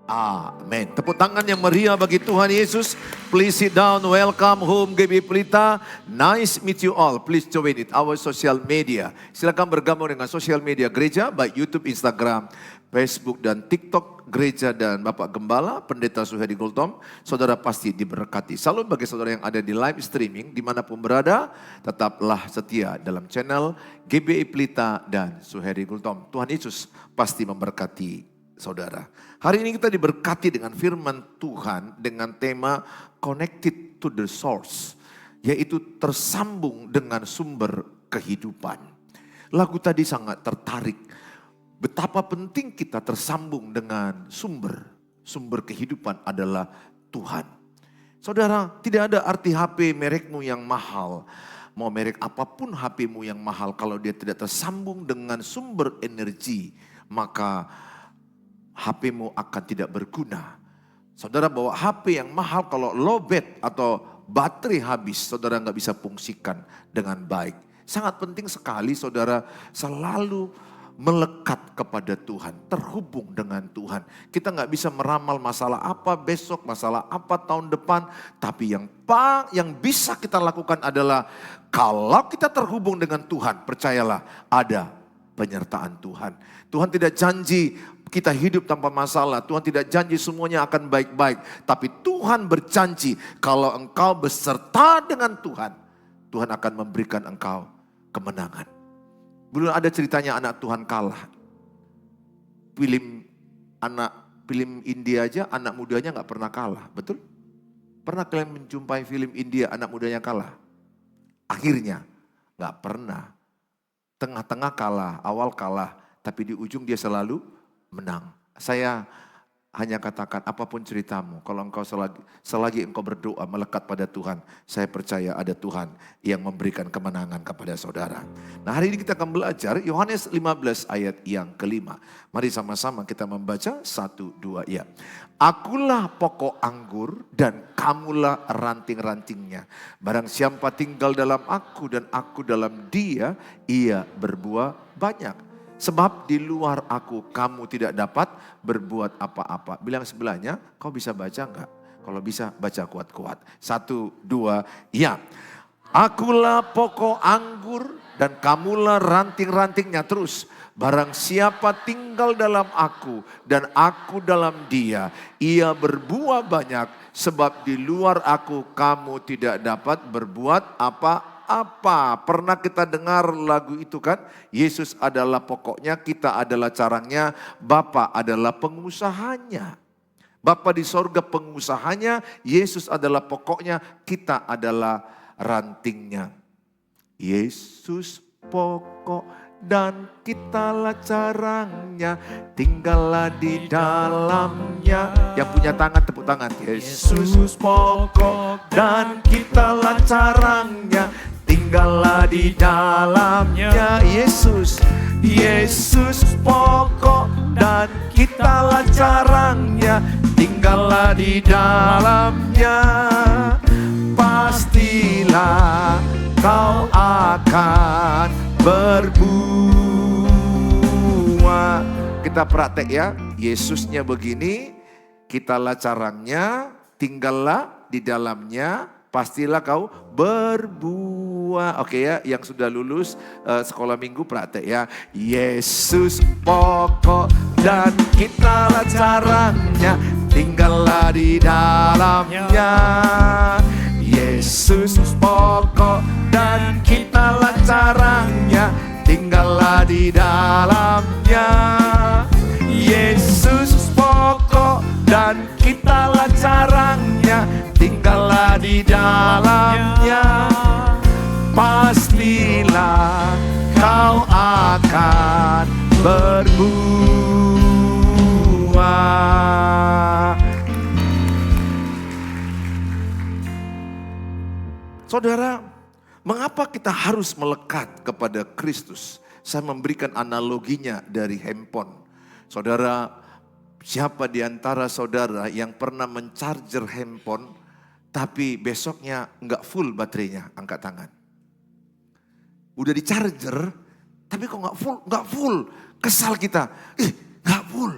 Amin. Tepuk tangan yang meriah bagi Tuhan Yesus. Please sit down. Welcome home GBI Pelita. Nice meet you all. Please join it our social media. Silakan bergabung dengan social media gereja, baik YouTube, Instagram, Facebook dan TikTok gereja dan Bapak Gembala Pendeta Suheri Gultom. Saudara pasti diberkati. Salam bagi saudara yang ada di live streaming dimanapun berada. Tetaplah setia dalam channel GBI Pelita dan Suheri Gultom. Tuhan Yesus pasti memberkati saudara. Hari ini kita diberkati dengan firman Tuhan dengan tema Connected to the Source, yaitu tersambung dengan sumber kehidupan. Lagu tadi sangat tertarik. Betapa penting kita tersambung dengan sumber kehidupan adalah Tuhan. Saudara, tidak ada arti HP merekmu yang mahal. Mau merek apapun HPmu yang mahal, kalau dia tidak tersambung dengan sumber energi, maka HPmu akan tidak berguna. Saudara bawa HP yang mahal, kalau lowbat atau baterai habis, saudara nggak bisa fungsikan dengan baik. Sangat penting sekali saudara selalu melekat kepada Tuhan, terhubung dengan Tuhan. Kita nggak bisa meramal masalah apa besok, masalah apa tahun depan. Tapi yang bisa kita lakukan adalah kalau kita terhubung dengan Tuhan, percayalah ada penyertaan Tuhan. Tuhan tidak janji kita hidup tanpa masalah. Tuhan tidak janji semuanya akan baik-baik. Tapi Tuhan berjanji kalau engkau beserta dengan Tuhan, Tuhan akan memberikan engkau kemenangan. Belum ada ceritanya anak Tuhan kalah. Film India aja anak mudanya gak pernah kalah, betul? Pernah kalian menjumpai film India anak mudanya kalah? Akhirnya gak pernah. Tengah-tengah kalah, awal kalah, tapi di ujung dia selalu menang. Saya hanya katakan apapun ceritamu, kalau engkau selagi engkau berdoa melekat pada Tuhan, saya percaya ada Tuhan yang memberikan kemenangan kepada saudara. Nah, hari ini kita akan belajar Yohanes 15 ayat yang kelima. Mari sama-sama kita membaca 1, 2 ya. Akulah pokok anggur dan kamulah ranting-rantingnya. Barang siapa tinggal dalam aku dan aku dalam dia, ia berbuah banyak. Sebab di luar aku kamu tidak dapat berbuat apa-apa. Bilang sebelahnya, kau bisa baca enggak? Kalau bisa baca kuat-kuat. 1, 2, ya. Akulah pokok anggur dan kamulah ranting-rantingnya. Terus, barang siapa tinggal dalam aku dan aku dalam dia, ia berbuah banyak. Sebab di luar aku kamu tidak dapat berbuat apa-apa. Pernah kita dengar lagu itu kan? Yesus adalah pokoknya, kita adalah carangnya, Bapa adalah pengusahanya. Bapa di sorga pengusahanya, Yesus adalah pokoknya, kita adalah rantingnya. Yesus pokok dan kitalah carangnya, tinggallah di dalamnya. Yang punya tangan tepuk tangan. Yesus pokok dan kitalah carangnya, tinggallah di dalamnya. Yesus pokok dan kitalah carangnya, tinggallah di dalamnya. Pastilah kau akan berbuah. Kita praktek ya. Yesusnya begini, kitalah carangnya, tinggallah di dalamnya, pastilah kau berbuah. Oke ya, yang sudah lulus sekolah minggu praktek ya. Yesus pokok dan kitalah carangnya, tinggallah di dalamnya. Yesus pokok dan kitalah carangnya, tinggallah di dalamnya. Yesus pokok dan kitalah carangnya, tinggallah di dalamnya. Pastilah kau akan berbuah. Saudara, mengapa kita harus melekat kepada Kristus? Saya memberikan analoginya dari handphone. Saudara, siapa di antara saudara yang pernah mencharger handphone, tapi besoknya enggak full baterainya? Angkat tangan. Udah di charger, tapi kok enggak full. Kesal kita, enggak full.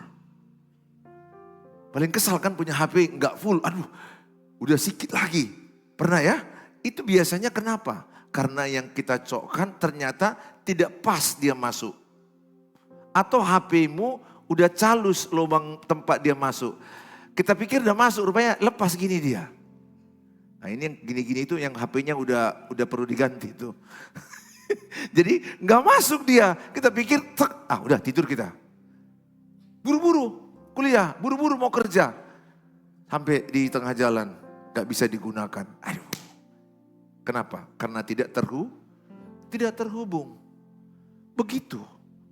Paling kesal kan punya HP nggak full, aduh udah sedikit lagi. Pernah ya? Itu biasanya kenapa? Karena yang kita cokkan ternyata tidak pas dia masuk. Atau HP-mu udah calus lubang tempat dia masuk. Kita pikir udah masuk, rupanya lepas gini dia. Nah ini yang gini-gini itu yang HP-nya udah perlu diganti tuh. Jadi nggak masuk dia. Kita pikir, udah tidur kita. Buru-buru kuliah, buru-buru mau kerja. Sampai di tengah jalan, gak bisa digunakan. Aduh, kenapa? Karena tidak terhubung. Begitu.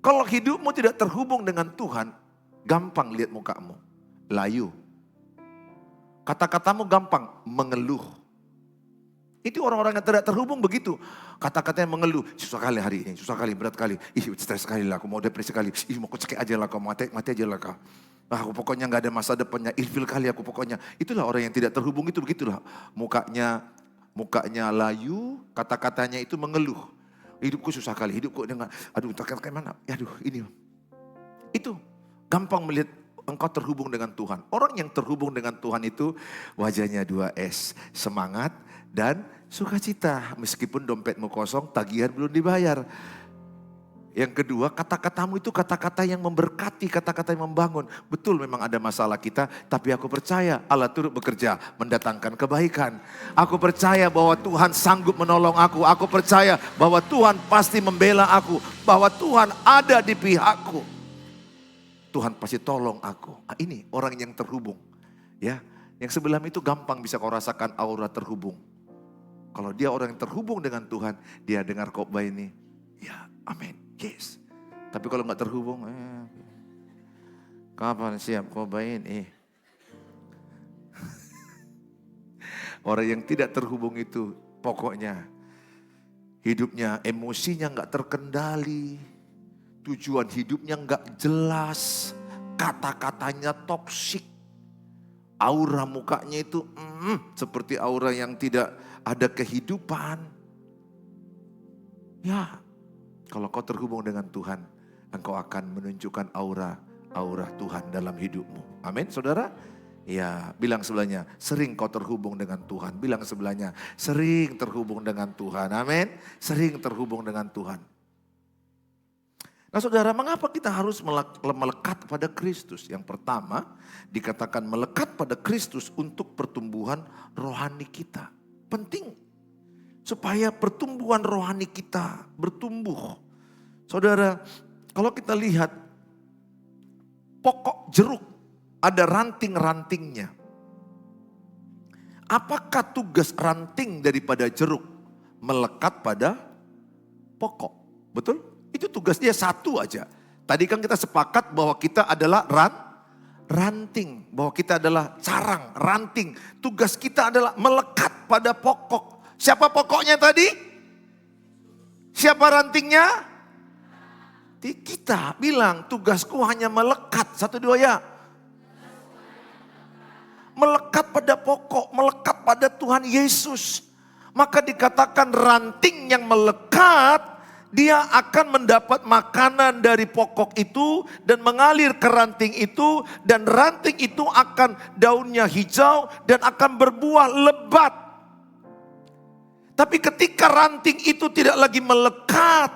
Kalau hidupmu tidak terhubung dengan Tuhan, gampang lihat mukamu. Layu. Kata-katamu gampang, mengeluh. Itu orang-orang yang tidak terhubung begitu. Kata-katanya mengeluh. Susah kali hari ini, susah kali, berat kali. Stres sekali lah, aku mau depresi kali. Mau cekik aja lah kau, mati aja lah kau. Aku pokoknya gak ada masa depannya, ilfil kali aku pokoknya. Itulah orang yang tidak terhubung itu begitulah. Mukanya layu, kata-katanya itu mengeluh. Hidupku susah kali, hidupku dengan, aduh kayak mana, aduh ini. Itu gampang melihat engkau terhubung dengan Tuhan. Orang yang terhubung dengan Tuhan itu wajahnya 2S, semangat dan sukacita. Meskipun dompetmu kosong, tagihan belum dibayar. Yang kedua, kata-katamu itu kata-kata yang memberkati, kata-kata yang membangun. Betul memang ada masalah kita, tapi aku percaya Allah turut bekerja mendatangkan kebaikan. Aku percaya bahwa Tuhan sanggup menolong aku. Aku percaya bahwa Tuhan pasti membela aku. Bahwa Tuhan ada di pihakku. Tuhan pasti tolong aku. Nah, ini orang yang terhubung. Ya, yang sebelah itu gampang bisa kau rasakan aura terhubung. Kalau dia orang yang terhubung dengan Tuhan, dia dengar khotbah ini. Ya, amin. Yes. Tapi kalau nggak terhubung, kapan siap khotbah ini? Orang yang tidak terhubung itu pokoknya hidupnya, emosinya nggak terkendali, tujuan hidupnya nggak jelas, kata-katanya toksik, aura mukanya itu seperti aura yang tidak ada kehidupan. Ya. Kalau kau terhubung dengan Tuhan, engkau akan menunjukkan aura Tuhan dalam hidupmu. Amin, saudara? Ya, bilang sebelahnya, sering kau terhubung dengan Tuhan. Bilang sebelahnya, sering terhubung dengan Tuhan. Amin, sering terhubung dengan Tuhan. Nah saudara, mengapa kita harus melekat pada Kristus? Yang pertama, dikatakan melekat pada Kristus untuk pertumbuhan rohani kita. Penting. Supaya pertumbuhan rohani kita bertumbuh. Saudara, kalau kita lihat pokok jeruk ada ranting-rantingnya. Apakah tugas ranting daripada jeruk? Melekat pada pokok. Betul? Itu tugas dia satu aja. Tadi kan kita sepakat bahwa kita adalah ranting. Bahwa kita adalah carang, ranting. Tugas kita adalah melekat pada pokok. Siapa pokoknya tadi? Siapa rantingnya? Kita bilang tugasku hanya melekat. 1, 2 ya. Melekat pada pokok, melekat pada Tuhan Yesus. Maka dikatakan ranting yang melekat, dia akan mendapat makanan dari pokok itu dan mengalir ke ranting itu. Dan ranting itu akan daunnya hijau dan akan berbuah lebat. Tapi ketika ranting itu tidak lagi melekat,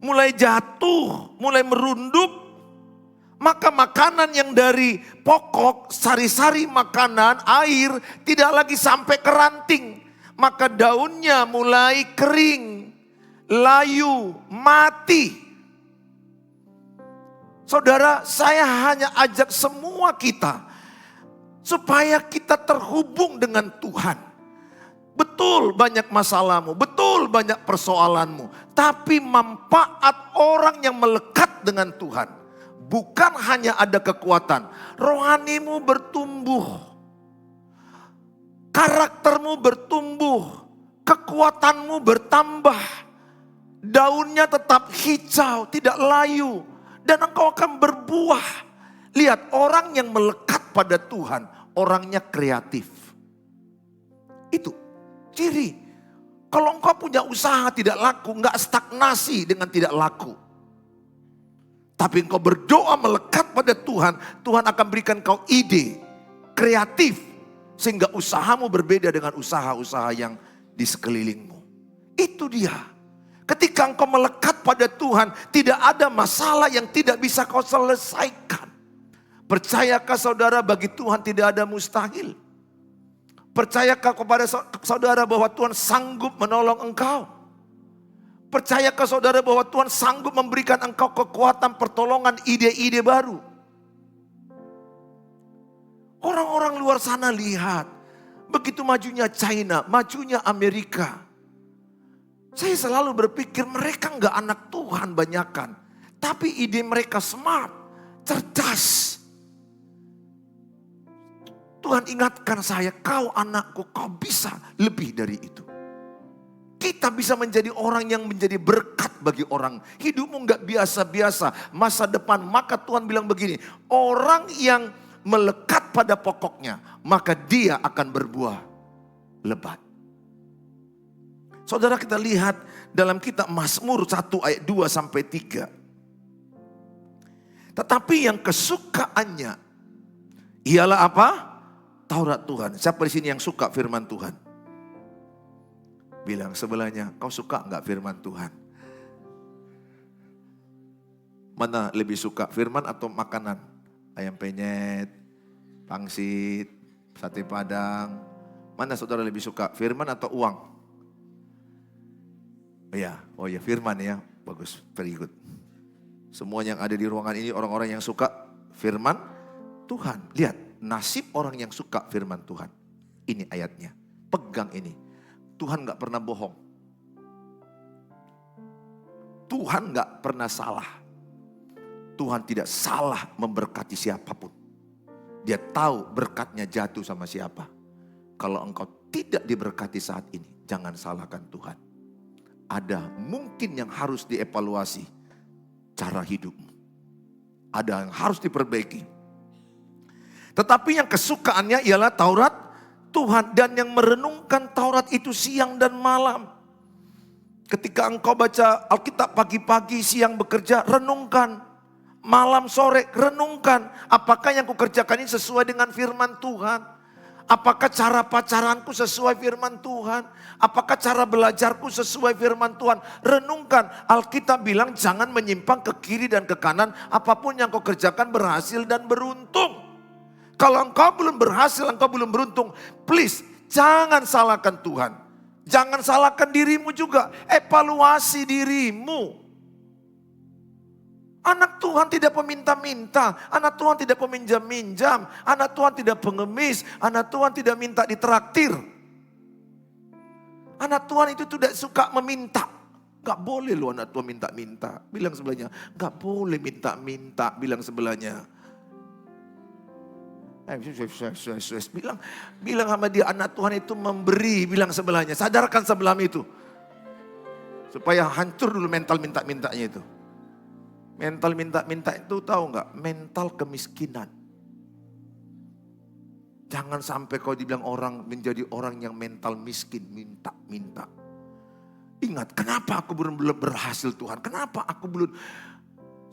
mulai jatuh, mulai merunduk, maka makanan yang dari pokok, sari-sari makanan, air, tidak lagi sampai ke ranting. Maka daunnya mulai kering, layu, mati. Saudara, saya hanya ajak semua kita, supaya kita terhubung dengan Tuhan. Betul banyak masalahmu, betul banyak persoalanmu. Tapi manfaat orang yang melekat dengan Tuhan. Bukan hanya ada kekuatan. Rohanimu bertumbuh. Karaktermu bertumbuh. Kekuatanmu bertambah. Daunnya tetap hijau, tidak layu. Dan engkau akan berbuah. Lihat, orang yang melekat pada Tuhan, orangnya kreatif. Itu ciri. Kalau engkau punya usaha tidak laku, enggak stagnasi dengan tidak laku. Tapi engkau berdoa melekat pada Tuhan, Tuhan akan berikan kau ide, kreatif. Sehingga usahamu berbeda dengan usaha-usaha yang di sekelilingmu. Itu dia. Ketika engkau melekat pada Tuhan, tidak ada masalah yang tidak bisa kau selesaikan. Percayakah saudara, bagi Tuhan tidak ada mustahil? Percayakah kepada saudara bahwa Tuhan sanggup menolong engkau? Percayakah saudara bahwa Tuhan sanggup memberikan engkau kekuatan, pertolongan, ide-ide baru? Orang-orang luar sana lihat, begitu majunya China, majunya Amerika. Saya selalu berpikir mereka enggak anak Tuhan banyakan. Tapi ide mereka smart, cerdas. Tuhan ingatkan saya, kau anakku, kau bisa lebih dari itu. Kita bisa menjadi orang yang menjadi berkat bagi orang. Hidupmu enggak biasa-biasa, masa depan. Maka Tuhan bilang begini, orang yang melekat pada pokoknya, maka dia akan berbuah lebat. Saudara, kita lihat dalam kitab Mazmur 1 ayat 2 sampai 3. Tetapi yang kesukaannya ialah apa? Taurat Tuhan. Siapa di sini yang suka firman Tuhan? Bilang sebelahnya, kau suka enggak firman Tuhan? Mana lebih suka, firman atau makanan? Ayam penyet, pangsit, sate padang. Mana saudara lebih suka, firman atau uang? Oh ya, firman ya. Bagus, very good. Semua yang ada di ruangan ini orang-orang yang suka firman Tuhan. Lihat, nasib orang yang suka firman Tuhan. Ini ayatnya, pegang ini. Tuhan gak pernah bohong. Tuhan gak pernah salah. Tuhan tidak salah memberkati siapapun. Dia tahu berkatnya jatuh sama siapa. Kalau engkau tidak diberkati saat ini, jangan salahkan Tuhan. Ada mungkin yang harus dievaluasi cara hidupmu. Ada yang harus diperbaiki. Tetapi yang kesukaannya ialah Taurat Tuhan, dan yang merenungkan Taurat itu siang dan malam. Ketika engkau baca Alkitab pagi-pagi, siang bekerja, renungkan. Malam sore, renungkan. Apakah yang kukerjakan ini sesuai dengan firman Tuhan? Apakah cara pacaranku sesuai firman Tuhan? Apakah cara belajarku sesuai firman Tuhan? Renungkan. Alkitab bilang jangan menyimpang ke kiri dan ke kanan. Apapun yang kau kerjakan berhasil dan beruntung. Kalau engkau belum berhasil, engkau belum beruntung, please jangan salahkan Tuhan. Jangan salahkan dirimu juga, evaluasi dirimu. Anak Tuhan tidak peminta-minta, anak Tuhan tidak peminjam-minjam, anak Tuhan tidak pengemis, anak Tuhan tidak minta ditraktir. Anak Tuhan itu tidak suka meminta. Gak boleh loh anak Tuhan minta-minta. Bilang sebelahnya, gak boleh minta-minta, bilang sebelahnya. Bilang sama dia, anak Tuhan itu memberi, bilang sebelahnya. Sadarkan sebelah itu. Supaya hancur dulu mental minta-mintanya itu. Mental minta-minta itu tahu nggak? Mental kemiskinan. Jangan sampai kau dibilang orang menjadi orang yang mental miskin, minta-minta. Ingat, kenapa aku belum berhasil Tuhan? Kenapa aku belum...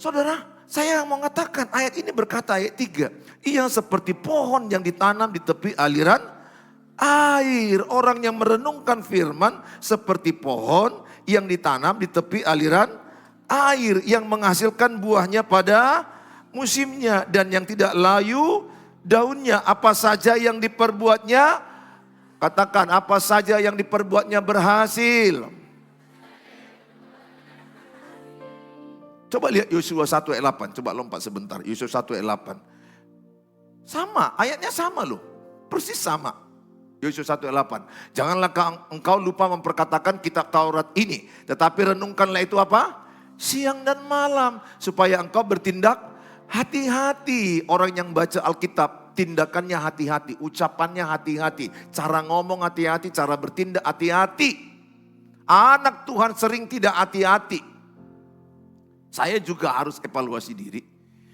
Saudara, saya mau mengatakan ayat ini berkata ayat 3. Ia seperti pohon yang ditanam di tepi aliran air. Orang yang merenungkan firman seperti pohon yang ditanam di tepi aliran air. Yang menghasilkan buahnya pada musimnya. Dan yang tidak layu daunnya. Apa saja yang diperbuatnya, katakan apa saja yang diperbuatnya berhasil. Coba lihat Yosua 1 ayat 8. Coba lompat sebentar. Yosua 1 ayat 8. Sama, ayatnya sama loh. Persis sama. Yosua 1 ayat 8. Janganlah engkau lupa memperkatakan kitab Taurat ini. Tetapi renungkanlah itu apa? Siang dan malam. Supaya engkau bertindak hati-hati. Orang yang baca Alkitab, tindakannya hati-hati. Ucapannya hati-hati. Cara ngomong hati-hati. Cara bertindak hati-hati. Anak Tuhan sering tidak hati-hati. Saya juga harus evaluasi diri.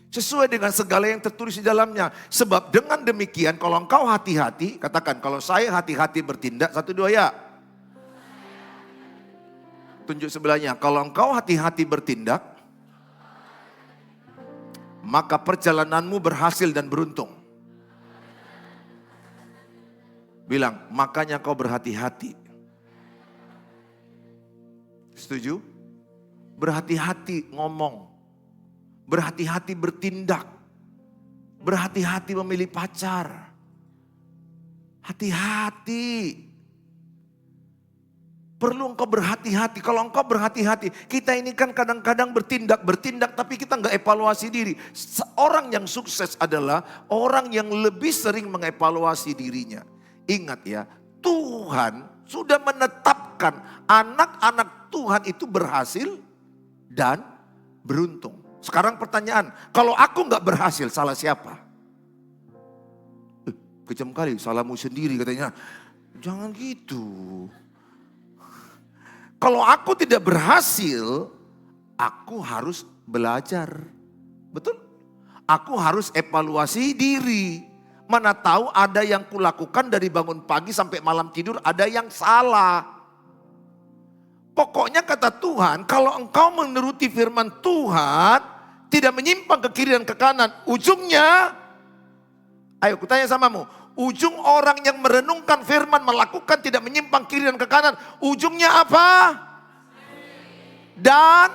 Sesuai dengan segala yang tertulis di dalamnya. Sebab dengan demikian kalau engkau hati-hati. Katakan kalau saya hati-hati bertindak. 1, 2 ya. Tunjuk sebelahnya. Kalau engkau hati-hati bertindak. maka perjalananmu berhasil dan beruntung. Bilang, makanya kau berhati-hati. Setuju? Berhati-hati ngomong. Berhati-hati bertindak. Berhati-hati memilih pacar. Hati-hati. Perlu engkau berhati-hati. Kalau engkau berhati-hati, kita ini kan kadang-kadang bertindak, tapi kita nggak evaluasi diri. Orang yang sukses adalah orang yang lebih sering mengevaluasi dirinya. Ingat ya, Tuhan sudah menetapkan anak-anak Tuhan itu berhasil dan beruntung. Sekarang pertanyaan, kalau aku nggak berhasil, salah siapa? Kejam kali, salahmu sendiri katanya. Jangan gitu. Kalau aku tidak berhasil, aku harus belajar. Betul? Aku harus evaluasi diri. Mana tahu ada yang kulakukan dari bangun pagi sampai malam tidur, ada yang salah. Pokoknya kata Tuhan, kalau engkau menuruti firman Tuhan, tidak menyimpang ke kiri dan ke kanan, ujungnya, ayo kutanya samamu, ujung orang yang merenungkan firman, melakukan tidak menyimpang kiri dan ke kanan, ujungnya apa? Dan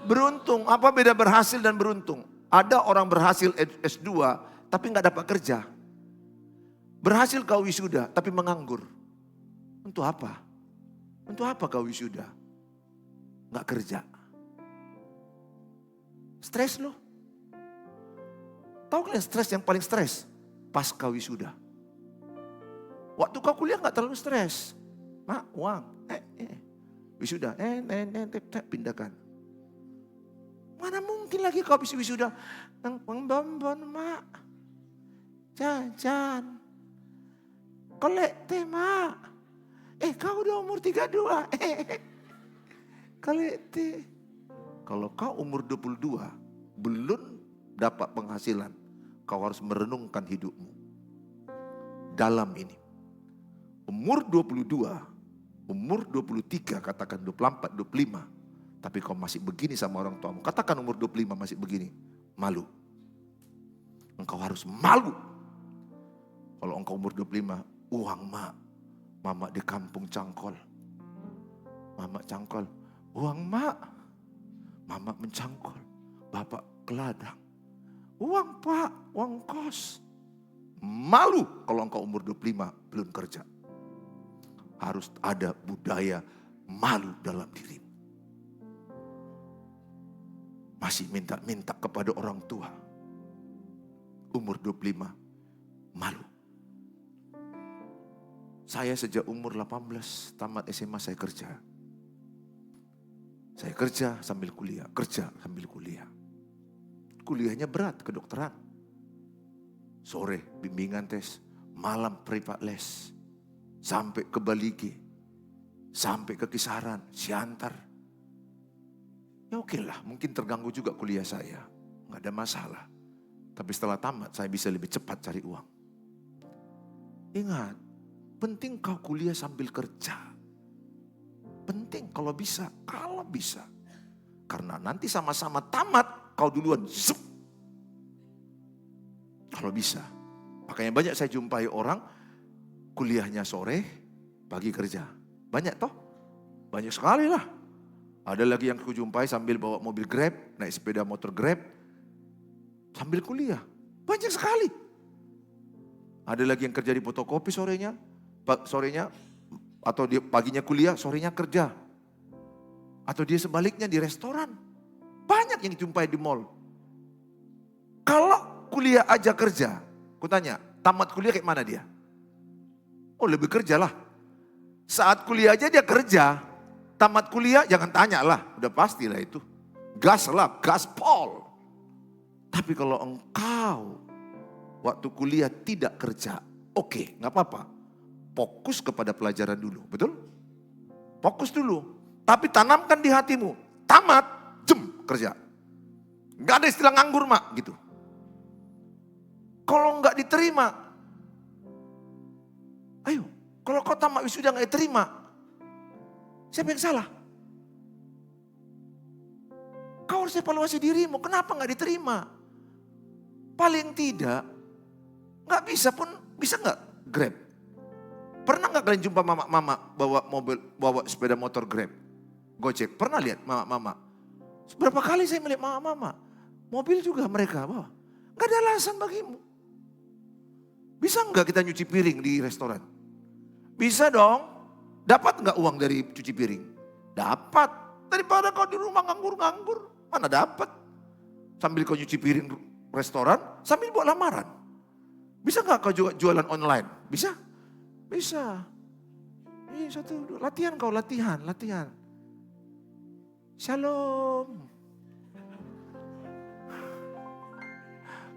beruntung. Apa beda berhasil dan beruntung? Ada orang berhasil S2 tapi nggak dapat kerja. Berhasil kau wisuda tapi menganggur. Untuk apa? Untuk apa kau wisuda? Nggak kerja. Stres loh. Tahu kalian stres yang paling stres? Pas kau wisuda. Waktu kau kuliah nggak terlalu stres. Mak, uang. Wisuda. Pindahkan. Mana mungkin lagi kau bisa wisuda. Nang bonbon mak. Jajan. Kolek teh mak. Kau udah umur 32. Kolek teh. Kalau kau umur 22. Belum dapat penghasilan. Kau harus merenungkan hidupmu. Dalam ini. Umur 22. Umur 23 katakan 24, 25. Tapi kau masih begini sama orang tuamu. Katakan umur 25 masih begini. Malu. Engkau harus malu. Kalau engkau umur 25, uang mak. Mama di kampung cangkol. Mama cangkol. Uang mak. Mama mencangkol. Bapak ke ladang. Uang pak, uang kos. Malu kalau engkau umur 25 belum kerja. Harus ada budaya malu dalam dirimu. Masih minta-minta kepada orang tua. Umur 25, malu. Saya sejak umur 18, tamat SMA saya kerja. Saya kerja sambil kuliah, kerja sambil kuliah. Kuliahnya berat, kedokteran. Sore bimbingan tes, malam privat les. Sampai ke Baligi, sampai ke Kisaran, Siantar. Ya oke lah, mungkin terganggu juga kuliah saya. Nggak ada masalah. Tapi setelah tamat saya bisa lebih cepat cari uang. Ingat, penting kau kuliah sambil kerja. Penting kalau bisa, Karena nanti sama-sama tamat, kau duluan zup. Kalau bisa. Makanya banyak saya jumpai orang, kuliahnya sore, pagi kerja. Banyak toh? Banyak sekali lah. Ada lagi yang kujumpai sambil bawa mobil Grab, naik sepeda motor Grab, sambil kuliah. Banyak sekali. Ada lagi yang kerja di fotokopi sorenya, atau dia paginya kuliah, sorenya kerja. Atau dia sebaliknya di restoran. Banyak yang dijumpai di mall. Kalau kuliah aja kerja, kutanya, tamat kuliah kayak mana dia? Oh lebih kerja lah. Saat kuliah aja dia kerja. Tamat kuliah jangan tanya lah. Udah pastilah itu. Gas lah, gaspol. Tapi kalau engkau waktu kuliah tidak kerja. Oke, gak apa-apa. Fokus kepada pelajaran dulu. Betul? Fokus dulu. Tapi tanamkan di hatimu. Tamat, kerja. Gak ada istilah nganggur mak gitu. Kalau gak diterima. Ayo, kalau kau tamat wisuda gak diterima. Siapa yang salah? Kau harus evaluasi dirimu. Kenapa gak diterima? Paling tidak, nggak bisa pun, bisa nggak Grab? Pernah nggak kalian jumpa mama-mama bawa mobil, bawa sepeda motor Grab? Gojek, pernah lihat mama-mama? Berapa kali saya melihat mama-mama, mobil juga mereka bawa. Nggak ada alasan bagimu. Bisa nggak kita nyuci piring di restoran? Bisa dong. Dapat nggak uang dari cuci piring? Dapat. Daripada kau di rumah nganggur-nganggur, mana dapat? Sambil kau nyuci piring restoran, sambil buat lamaran. Bisa nggak kau juga jualan online? Bisa? Bisa. Ini satu, latihan kau, latihan. Shalom.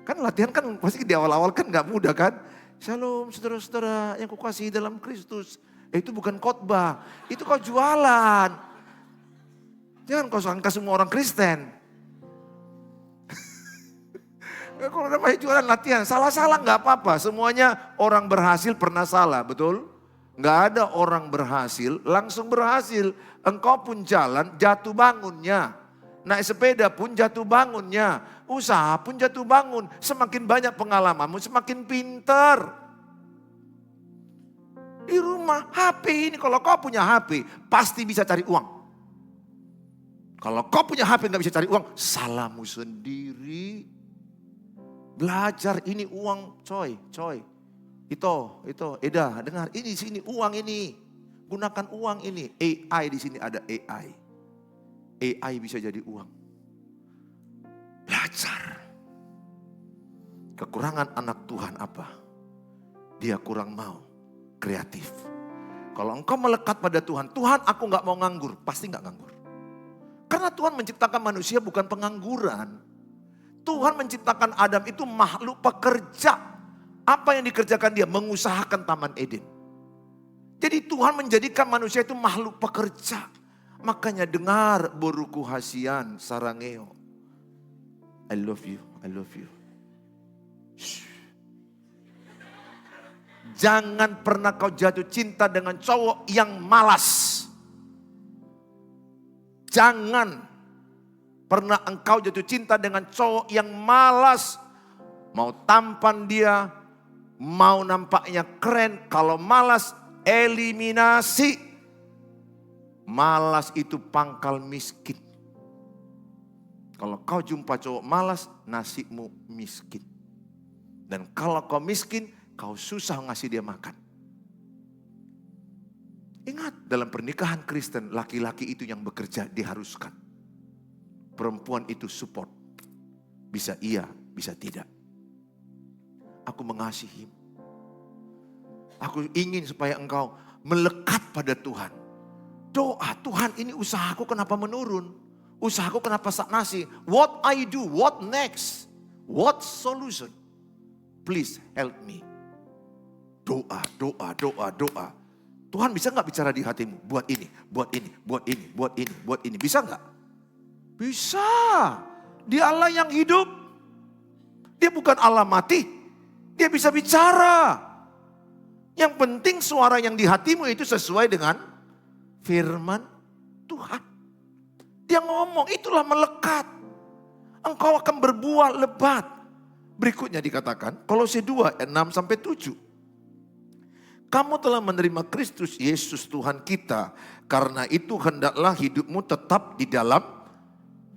Kan latihan kan pasti di awal-awal kan gak mudah kan. Shalom saudara-saudara yang kukasihi dalam Kristus. Itu bukan khotbah, itu kau jualan. Jangan kau sangka semua orang Kristen. Kalau namanya jualan latihan, salah-salah gak apa-apa. Semuanya orang berhasil pernah salah, betul? Gak ada orang berhasil langsung berhasil. Engkau pun jalan jatuh bangunnya. Naik sepeda pun jatuh bangunnya. Usaha pun jatuh bangun. Semakin banyak pengalamanmu semakin pintar. Di rumah HP ini, kalau kau punya HP pasti bisa cari uang. Kalau kau punya HP gak bisa cari uang, salahmu sendiri. Belajar ini uang coy. Itu, Eda, dengar, ini sini uang ini. Gunakan uang ini. AI di sini ada AI. AI bisa jadi uang. Belajar. Kekurangan anak Tuhan apa? Dia kurang mau kreatif. Kalau engkau melekat pada Tuhan, Tuhan aku gak mau nganggur, pasti gak nganggur. Karena Tuhan menciptakan manusia bukan pengangguran. Tuhan menciptakan Adam itu makhluk pekerja. Apa yang dikerjakan dia? Mengusahakan Taman Eden. Jadi Tuhan menjadikan manusia itu makhluk pekerja. Makanya dengar boruku hasian sarangeo. I love you. Shh. Jangan pernah kau jatuh cinta dengan cowok yang malas. Jangan pernah engkau jatuh cinta dengan cowok yang malas. Mau tampan dia, mau nampaknya keren. Kalau malas, eliminasi. Malas itu pangkal miskin. Kalau kau jumpa cowok malas, nasibmu miskin. Dan kalau kau miskin, kau susah ngasih dia makan. Ingat, dalam pernikahan Kristen, laki-laki itu yang bekerja diharuskan. Perempuan itu support. Bisa iya, bisa tidak. Aku mengasihimu. Aku ingin supaya engkau melekat pada Tuhan. Doa, Tuhan ini usahaku kenapa menurun? Usahaku kenapa stagnasi? What I do? What next? What solution? Please help me. Doa. Tuhan bisa gak bicara di hatimu? Buat ini. Bisa gak? Bisa. Dia Allah yang hidup. Dia bukan Allah mati. Dia bisa bicara. Yang penting suara yang di hatimu itu sesuai dengan firman Tuhan. Dia ngomong, itulah melekat. Engkau akan berbuah lebat. Berikutnya dikatakan, Kolose 2 ayat 6-7. Kamu telah menerima Kristus Yesus Tuhan kita. Karena itu hendaklah hidupmu tetap di dalam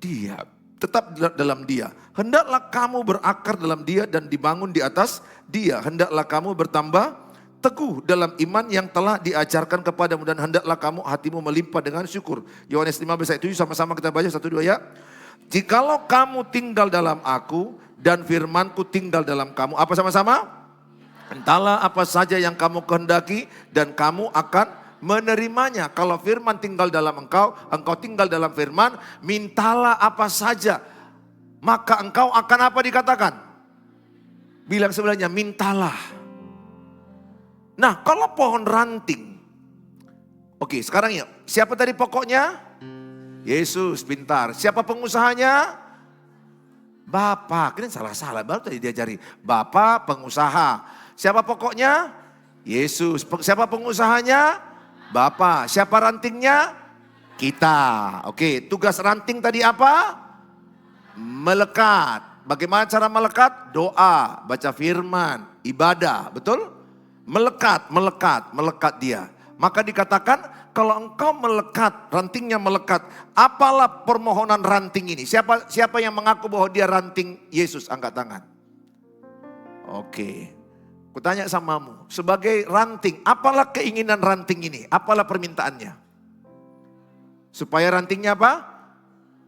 Dia. Tetap dalam Dia. Hendaklah kamu berakar dalam Dia dan dibangun di atas Dia. Hendaklah kamu bertambah teguh dalam iman yang telah diajarkan kepadamu. Dan hendaklah kamu hatimu melimpah dengan syukur. Yohanes 15 ayat 7 sama-sama kita baca 1-2 ya. Jikalau kamu tinggal dalam aku dan firmanku tinggal dalam kamu. Apa sama-sama? Entahlah apa saja yang kamu kehendaki dan kamu akan menerimanya. Kalau firman tinggal dalam engkau, engkau tinggal dalam firman, mintalah apa saja. Maka engkau akan apa dikatakan? Bilang sebelahnya, mintalah. Nah, kalau pohon ranting. Oke, sekarang ya. Siapa tadi pokoknya? Yesus, pintar. Siapa pengusahanya? Bapak. Ini salah-salah, baru tadi diajari. Bapak pengusaha. Siapa pokoknya? Yesus. Siapa pengusahanya? Bapak. Siapa rantingnya? Kita. Oke, tugas ranting tadi apa? Melekat. Bagaimana cara melekat? Doa, baca firman, ibadah, betul? Melekat, melekat, melekat dia. Maka dikatakan kalau engkau melekat, rantingnya melekat, apalah permohonan ranting ini? Siapa yang mengaku bahwa dia ranting Yesus? Angkat tangan. Oke. Kutanya samamu, sebagai ranting, apalah keinginan ranting ini? Apalah permintaannya? Supaya rantingnya apa?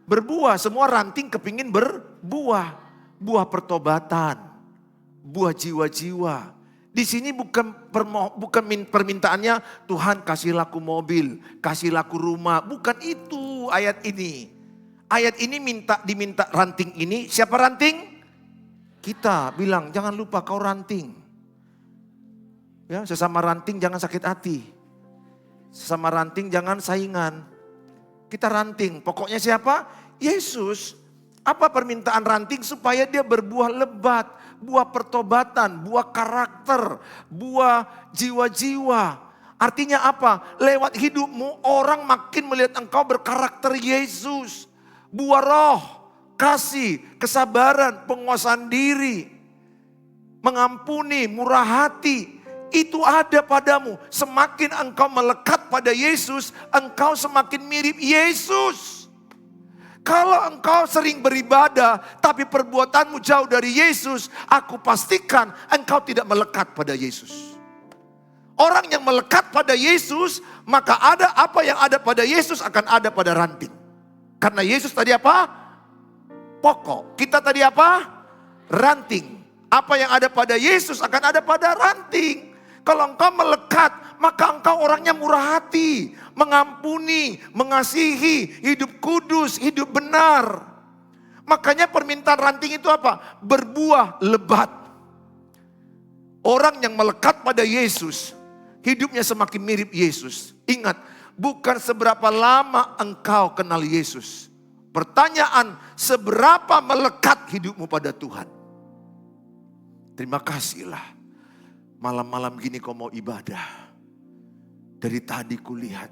Berbuah. Semua ranting kepingin berbuah. Buah pertobatan. Buah jiwa-jiwa. Di sini bukan permintaannya, Tuhan kasihlah aku mobil, kasihlah aku rumah. Bukan itu ayat ini. Ayat ini diminta ranting ini. Siapa ranting? Kita bilang, jangan lupa kau ranting. Ya, sesama ranting jangan sakit hati. Sesama ranting jangan saingan. Kita ranting. Pokoknya siapa? Yesus. Apa permintaan ranting? Supaya dia berbuah lebat. Buah pertobatan, buah karakter, buah jiwa-jiwa. Artinya apa? Lewat hidupmu orang makin melihat engkau berkarakter Yesus. Buah roh, kasih, kesabaran, penguasaan diri. Mengampuni, murah hati. Itu ada padamu. Semakin engkau melekat pada Yesus, engkau semakin mirip Yesus. Kalau engkau sering beribadah, tapi perbuatanmu jauh dari Yesus, aku pastikan engkau tidak melekat pada Yesus. Orang yang melekat pada Yesus, maka ada apa yang ada pada Yesus akan ada pada ranting. Karena Yesus tadi apa? Pokok. Kita tadi apa? Ranting. Apa yang ada pada Yesus akan ada pada ranting. Kalau engkau melekat, maka engkau orangnya murah hati, mengampuni, mengasihi, hidup kudus, hidup benar. Makanya permintaan ranting itu apa? Berbuah lebat. Orang yang melekat pada Yesus, hidupnya semakin mirip Yesus. Ingat, bukan seberapa lama engkau kenal Yesus. Pertanyaan, seberapa melekat hidupmu pada Tuhan? Terima kasihlah. Malam-malam gini kau mau ibadah. Dari tadi kulihat,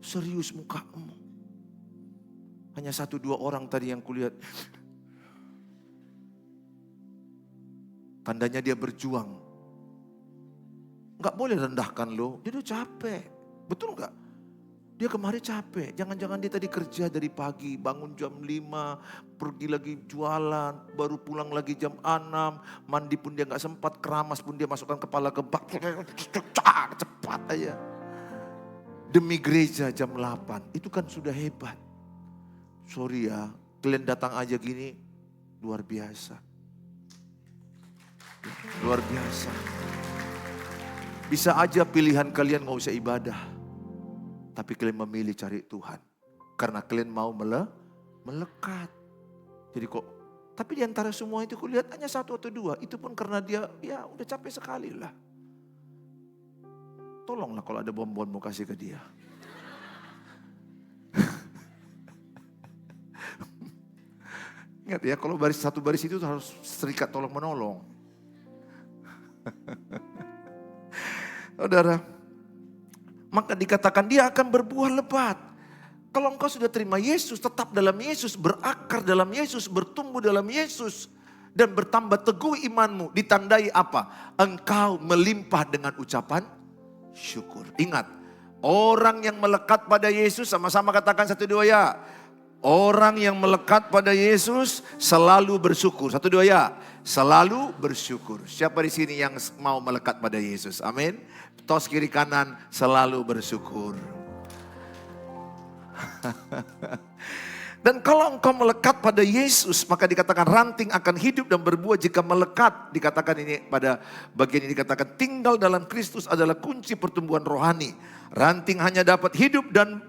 serius mukamu. Hanya 1-2 orang tadi yang kulihat. Tandanya dia berjuang. Enggak boleh rendahkan lo, dia udah capek. Betul enggak? Dia kemarin capek. Jangan-jangan dia tadi kerja dari pagi, bangun jam 5, pergi lagi jualan, baru pulang lagi jam 6, mandi pun dia gak sempat, keramas pun dia masukkan kepala ke bak, cepat aja. Demi gereja jam 8, itu kan sudah hebat. Sorry ya, kalian datang aja gini, luar biasa. Luar biasa. Bisa aja pilihan kalian gak usah ibadah. Tapi kalian memilih cari Tuhan. Karena kalian mau melekat. Jadi kok, tapi di antara semua itu kulihat hanya 1 atau 2. Itu pun karena dia ya udah capek sekali lah. Tolonglah kalau ada bom-bom mau kasih ke dia. Ingat ya, kalau satu baris itu harus serikat tolong menolong. Saudara, maka dikatakan dia akan berbuah lebat. Kalau engkau sudah terima Yesus, tetap dalam Yesus, berakar dalam Yesus, bertumbuh dalam Yesus, dan bertambah teguh imanmu, ditandai apa? Engkau melimpah dengan ucapan syukur. Ingat, orang yang melekat pada Yesus, sama-sama katakan 1, 2 ya. Orang yang melekat pada Yesus selalu bersyukur. 1, 2 ya. Selalu bersyukur. Siapa di sini yang mau melekat pada Yesus? Amin. Tos kiri kanan, selalu bersyukur. Dan kalau engkau melekat pada Yesus, maka dikatakan ranting akan hidup dan berbuah jika melekat. Dikatakan ini pada bagian ini dikatakan tinggal dalam Kristus adalah kunci pertumbuhan rohani. Ranting hanya dapat hidup dan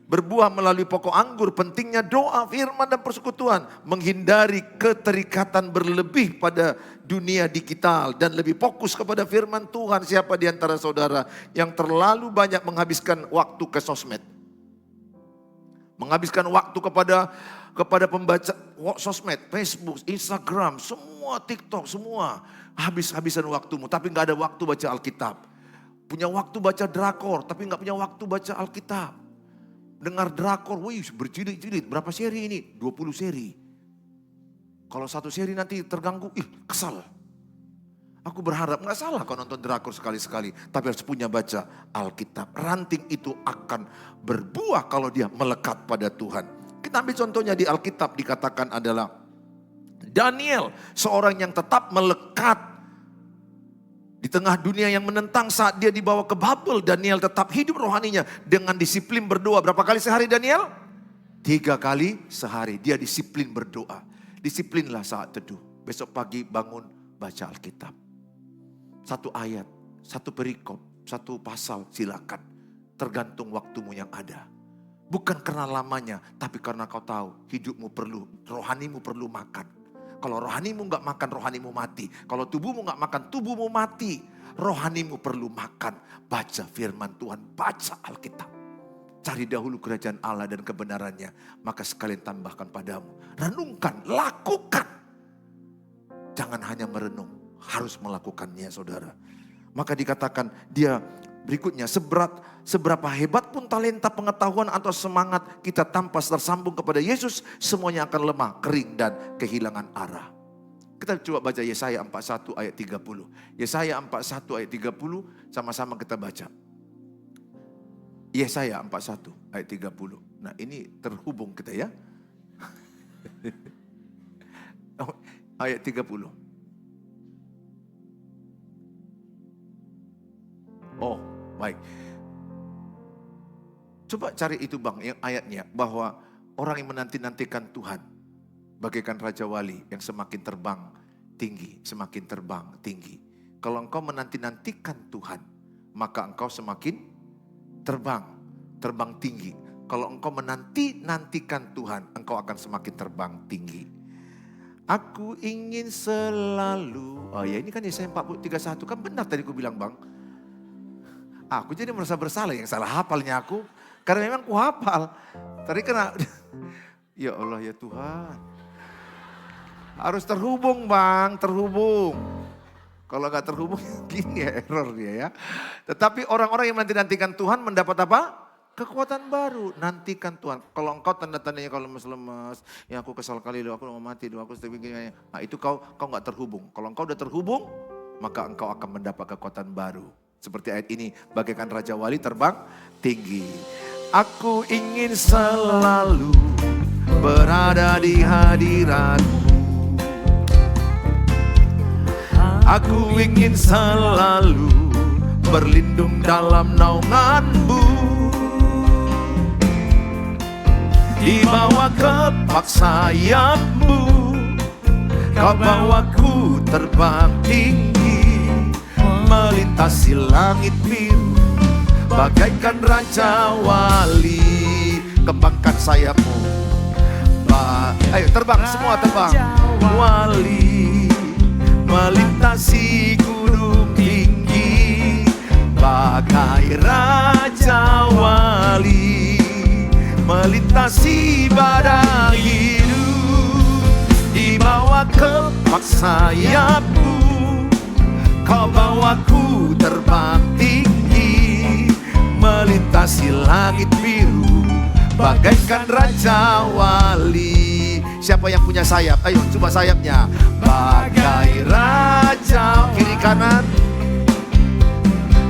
berbuah melalui pokok anggur. Pentingnya doa, firman dan persekutuan. Menghindari keterikatan berlebih pada dunia digital. Dan lebih fokus kepada firman Tuhan. Siapa di antara saudara yang terlalu banyak menghabiskan waktu ke sosmed? Menghabiskan waktu kepada pembaca sosmed, Facebook, Instagram, semua TikTok, semua. Habis-habisan waktumu, tapi gak ada waktu baca Alkitab. Punya waktu baca drakor, tapi gak punya waktu baca Alkitab. Dengar drakor, wih berjilid-jilid. Berapa seri ini? 20 seri. Kalau satu seri nanti terganggu, kesal. Aku berharap nggak salah kau nonton drakor sekali-sekali, tapi harus punya baca Alkitab. Ranting itu akan berbuah kalau dia melekat pada Tuhan. Kita ambil contohnya di Alkitab dikatakan adalah Daniel, seorang yang tetap melekat di tengah dunia yang menentang. Saat dia dibawa ke Babel, Daniel tetap hidup rohaninya dengan disiplin berdoa. Berapa kali sehari Daniel? 3 kali sehari. Dia disiplin berdoa. Disiplinlah saat teduh. Besok pagi bangun baca Alkitab. 1 ayat, 1 perikop, 1 pasal silakan. Tergantung waktumu yang ada. Bukan karena lamanya, tapi karena kau tahu hidupmu perlu, rohanimu perlu makan. Kalau rohanimu nggak makan, rohanimu mati. Kalau tubuhmu nggak makan, tubuhmu mati. Rohanimu perlu makan. Baca firman Tuhan, baca Alkitab. Cari dahulu kerajaan Allah dan kebenarannya, maka sekalian tambahkan padamu. Renungkan, lakukan. Jangan hanya merenung, harus melakukannya saudara. Maka dikatakan dia berikutnya, seberapa hebat pun talenta, pengetahuan atau semangat kita tanpa tersambung kepada Yesus, semuanya akan lemah, kering dan kehilangan arah. Kita coba baca Yesaya 41 ayat 30. Yesaya 41 ayat 30 sama-sama kita baca. Yesaya 41 ayat 30. Nah ini terhubung kita ya. Ayat 30. Oh baik. Coba cari itu bang yang ayatnya. Bahwa orang yang menanti-nantikan Tuhan bagaikan Raja Wali yang semakin terbang tinggi. Semakin terbang tinggi. Kalau engkau menanti-nantikan Tuhan, maka engkau semakin terbang tinggi. Kalau engkau menanti-nantikan Tuhan, engkau akan semakin terbang tinggi. Aku ingin selalu, oh ya ini kan Yesaya 41 kan benar tadi aku bilang bang. Aku jadi merasa bersalah, yang salah hafalnya aku. Karena memang aku hafal. Tadi kena, ya Allah ya Tuhan. Harus terhubung bang, terhubung. Kalau gak terhubung gini ya error dia ya. Tetapi orang-orang yang nanti-nantikan Tuhan mendapat apa? Kekuatan baru. Nantikan Tuhan. Kalau engkau tanda-tandanya kalau lemes-lemes. Ya aku kesal kali loh, aku mau mati loh, aku sedih. Nah itu kau gak terhubung. Kalau engkau udah terhubung, maka engkau akan mendapat kekuatan baru. Seperti ayat ini, bagaikan Raja Wali terbang tinggi. Aku ingin selalu berada di hadirat-Mu. Aku ingin selalu berlindung dalam naungan-Mu. Dibawa kepak sayap-Mu, Kau bawaku terbang tinggi, melintasi langit biru, bagaikan Raja Wali. Kembangkan sayapmu. Ayo terbang, semua terbang. Wali, melintasi gunung tinggi, bagai Raja Wali, melintasi badai hidup, dibawa kepak sayapmu, Kau bawaku terbang tinggi, melintasi langit biru, bagaikan Raja Wali. Siapa yang punya sayap? Ayo coba sayapnya. Bagai Raja, kiri kanan,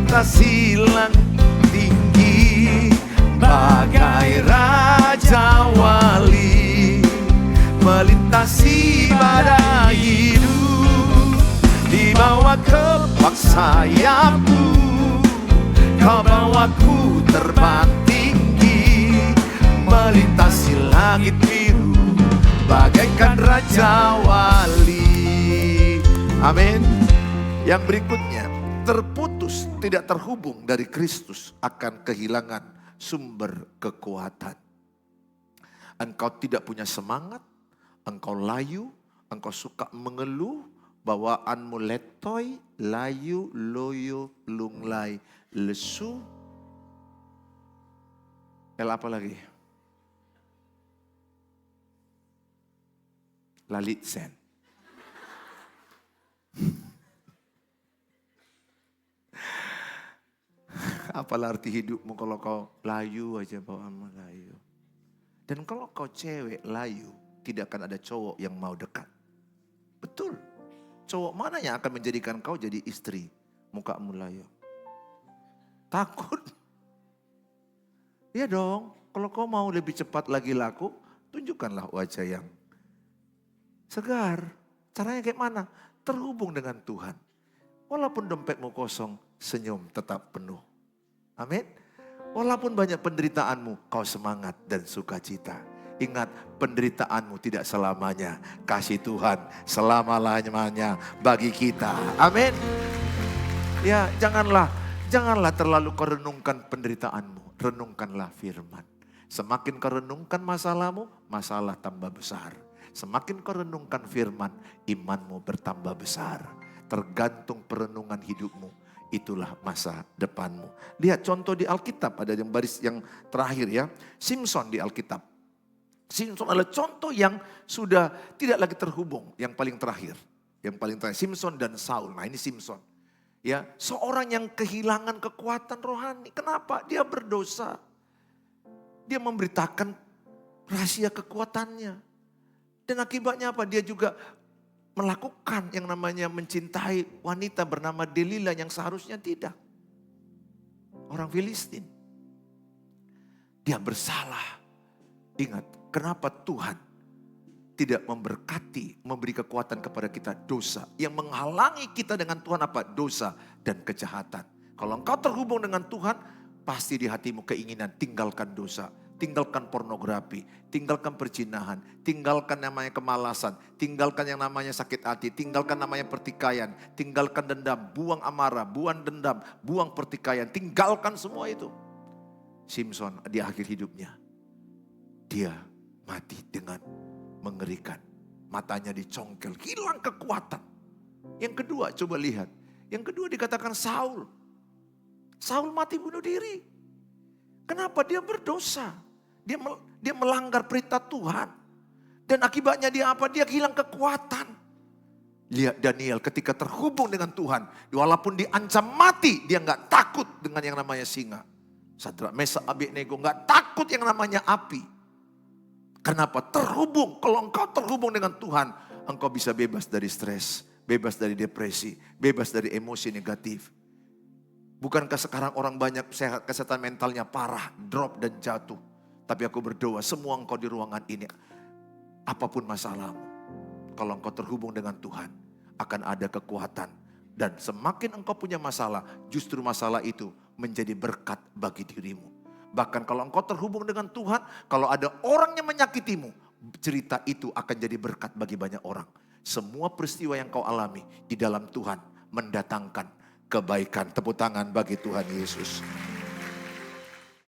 tasilang tinggi, bagai Raja Wali, melintasi badai hidup, dibawa kepak sayapmu, Kau bawaku terbang tinggi, melintasi langit biru, bagaikan Raja Wali. Amin. Yang berikutnya, terputus, tidak terhubung dari Kristus akan kehilangan sumber kekuatan. Engkau tidak punya semangat, engkau layu, engkau suka mengeluh, bawaanmu letoy, layu, loyo, lunglai, lesu. Apa lagi? Lalitsen. Apalah arti hidupmu kalau kau layu aja, bawaanmu layu. Dan kalau kau cewek layu, tidak akan ada cowok yang mau dekat. Cowok mana yang akan menjadikan kau jadi istri? Mukamu layu. Takut. Iya dong, kalau kau mau lebih cepat lagi laku, tunjukkanlah wajah yang segar. Caranya kayak mana? Terhubung dengan Tuhan. Walaupun dompetmu kosong, senyum tetap penuh. Amin. Walaupun banyak penderitaanmu, kau semangat dan sukacita. Ingat, penderitaanmu tidak selamanya. Kasih Tuhan selama-lamanya bagi kita. Amin. Ya, janganlah terlalu kau renungkan penderitaanmu. Renungkanlah firman. Semakin kau renungkan masalahmu, masalah tambah besar. Semakin kau renungkan firman, imanmu bertambah besar. Tergantung perenungan hidupmu, itulah masa depanmu. Lihat contoh di Alkitab, ada yang baris yang terakhir ya. Simson di Alkitab. Simson adalah contoh yang sudah tidak lagi terhubung, yang paling terakhir. Yang paling terakhir, Simson dan Saul. Nah ini Simson. Ya, seorang yang kehilangan kekuatan rohani. Kenapa? Dia berdosa. Dia memberitakan rahasia kekuatannya. Dan akibatnya apa? Dia juga melakukan yang namanya mencintai wanita bernama Delila yang seharusnya tidak. Orang Filistin. Dia bersalah. Ingat, kenapa Tuhan tidak memberkati, memberi kekuatan kepada kita dosa. Yang menghalangi kita dengan Tuhan apa? Dosa dan kejahatan. Kalau engkau terhubung dengan Tuhan, pasti di hatimu keinginan tinggalkan dosa. Tinggalkan pornografi, tinggalkan perzinahan, tinggalkan namanya kemalasan, tinggalkan yang namanya sakit hati, tinggalkan namanya pertikaian, tinggalkan dendam, buang amarah, buang dendam, buang pertikaian, tinggalkan semua itu. Simson di akhir hidupnya, dia mati dengan mengerikan. Matanya dicongkel, hilang kekuatan. Yang kedua, coba lihat. Yang kedua dikatakan Saul. Saul mati bunuh diri. Kenapa? Dia berdosa. Dia melanggar perintah Tuhan. Dan akibatnya dia apa? Dia hilang kekuatan. Lihat Daniel ketika terhubung dengan Tuhan. Walaupun diancam mati, dia gak takut dengan yang namanya singa. Sadrak, Mesak, Abednego gak takut yang namanya api. Kenapa? Terhubung. Kalau engkau terhubung dengan Tuhan, engkau bisa bebas dari stres, bebas dari depresi, bebas dari emosi negatif. Bukankah sekarang orang banyak kesehatan mentalnya parah, drop dan jatuh. Tapi aku berdoa semua engkau di ruangan ini, apapun masalahmu, kalau engkau terhubung dengan Tuhan, akan ada kekuatan. Dan semakin engkau punya masalah, justru masalah itu menjadi berkat bagi dirimu. Bahkan kalau engkau terhubung dengan Tuhan, kalau ada orang yang menyakitimu, cerita itu akan jadi berkat bagi banyak orang. Semua peristiwa yang kau alami di dalam Tuhan mendatangkan kebaikan. Tepuk tangan bagi Tuhan Yesus.